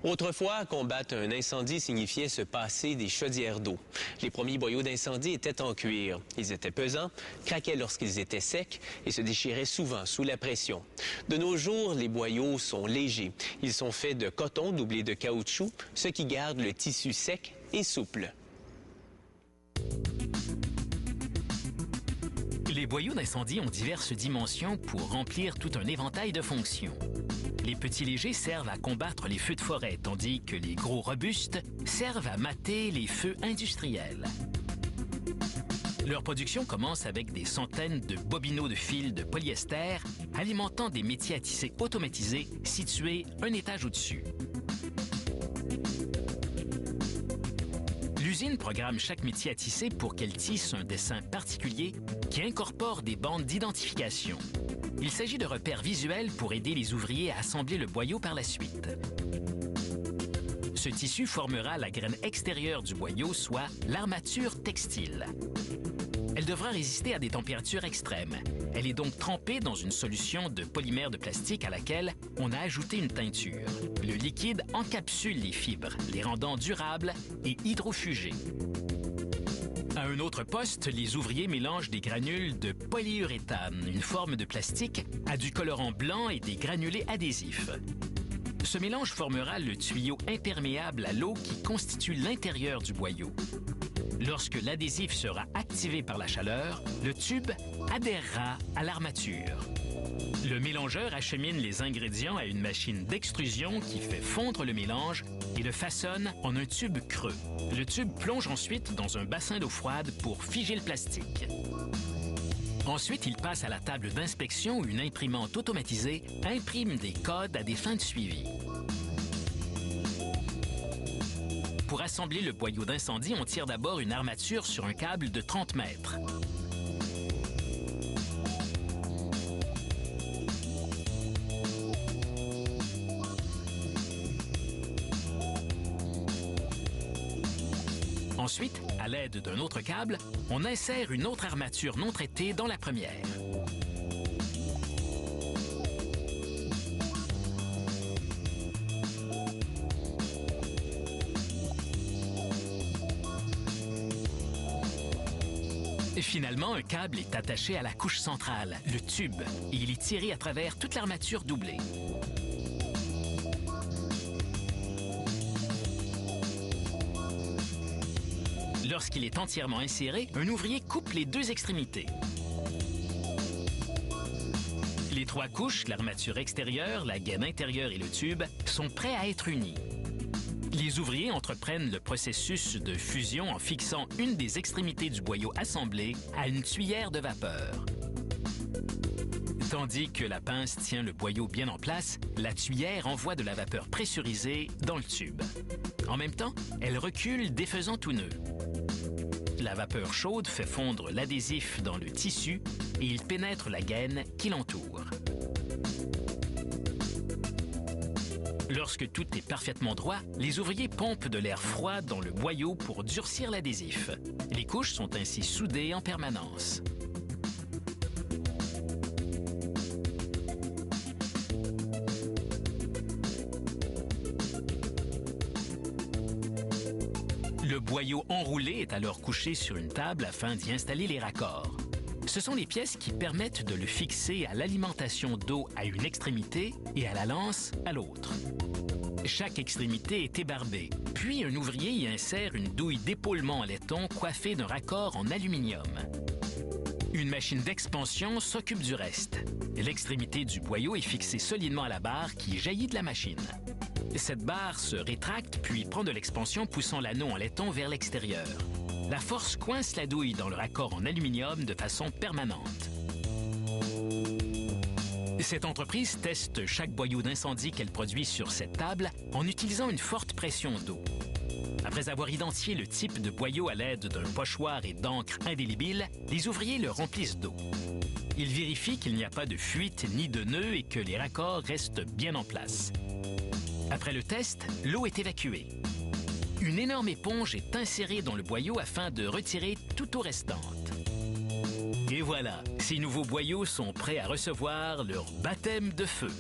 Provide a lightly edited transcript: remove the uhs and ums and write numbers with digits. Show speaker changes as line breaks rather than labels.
Autrefois, combattre un incendie signifiait se passer des chaudières d'eau. Les premiers boyaux d'incendie étaient en cuir. Ils étaient pesants, craquaient lorsqu'ils étaient secs et se déchiraient souvent sous la pression. De nos jours, les boyaux sont légers. Ils sont faits de coton doublé de caoutchouc, ce qui garde le tissu sec et souple.
Les boyaux d'incendie ont diverses dimensions pour remplir tout un éventail de fonctions. Les petits légers servent à combattre les feux de forêt, tandis que les gros robustes servent à mater les feux industriels. Leur production commence avec des centaines de bobinaux de fil de polyester alimentant des métiers à tisser automatisés situés un étage au-dessus. L'usine programme chaque métier à tisser pour qu'elle tisse un dessin particulier qui incorpore des bandes d'identification. Il s'agit de repères visuels pour aider les ouvriers à assembler le boyau par la suite. Ce tissu formera la graine extérieure du boyau, soit l'armature textile. Elle devra résister à des températures extrêmes. Elle est donc trempée dans une solution de polymère de plastique à laquelle on a ajouté une teinture. Le liquide encapsule les fibres, les rendant durables et hydrofugées. À un autre poste, les ouvriers mélangent des granules de polyuréthane, une forme de plastique, à du colorant blanc et des granulés adhésifs. Ce mélange formera le tuyau imperméable à l'eau qui constitue l'intérieur du boyau. Lorsque l'adhésif sera activé par la chaleur, le tube adhérera à l'armature. Le mélangeur achemine les ingrédients à une machine d'extrusion qui fait fondre le mélange et le façonne en un tube creux. Le tube plonge ensuite dans un bassin d'eau froide pour figer le plastique. Ensuite, il passe à la table d'inspection où une imprimante automatisée imprime des codes à des fins de suivi. Pour assembler le boyau d'incendie, on tire d'abord une armature sur un câble de 30 mètres. Ensuite, à l'aide d'un autre câble, on insère une autre armature non traitée dans la première. Et finalement, un câble est attaché à la couche centrale, le tube, et il est tiré à travers toute l'armature doublée. Lorsqu'il est entièrement inséré, un ouvrier coupe les deux extrémités. Les trois couches, l'armature extérieure, la gaine intérieure et le tube, sont prêts à être unis. Les ouvriers entreprennent le processus de fusion en fixant une des extrémités du boyau assemblé à une tuyère de vapeur. Tandis que la pince tient le boyau bien en place, la tuyère envoie de la vapeur pressurisée dans le tube. En même temps, elle recule défaisant tout nœud. La vapeur chaude fait fondre l'adhésif dans le tissu et il pénètre la gaine qui l'entoure. Lorsque tout est parfaitement droit, les ouvriers pompent de l'air froid dans le boyau pour durcir l'adhésif. Les couches sont ainsi soudées en permanence. Le boyau enroulé est alors couché sur une table afin d'y installer les raccords. Ce sont les pièces qui permettent de le fixer à l'alimentation d'eau à une extrémité et à la lance à l'autre. Chaque extrémité est ébarbée, puis un ouvrier y insère une douille d'épaulement en laiton coiffée d'un raccord en aluminium. Une machine d'expansion s'occupe du reste. L'extrémité du boyau est fixée solidement à la barre qui jaillit de la machine. Cette barre se rétracte puis prend de l'expansion poussant l'anneau en laiton vers l'extérieur. La force coince la douille dans le raccord en aluminium de façon permanente. Cette entreprise teste chaque boyau d'incendie qu'elle produit sur cette table en utilisant une forte pression d'eau. Après avoir identifié le type de boyau à l'aide d'un pochoir et d'encre indélébile, les ouvriers le remplissent d'eau. Ils vérifient qu'il n'y a pas de fuite ni de nœud et que les raccords restent bien en place. Après le test, l'eau est évacuée. Une énorme éponge est insérée dans le boyau afin de retirer toute eau restante. Et voilà, ces nouveaux boyaux sont prêts à recevoir leur baptême de feu.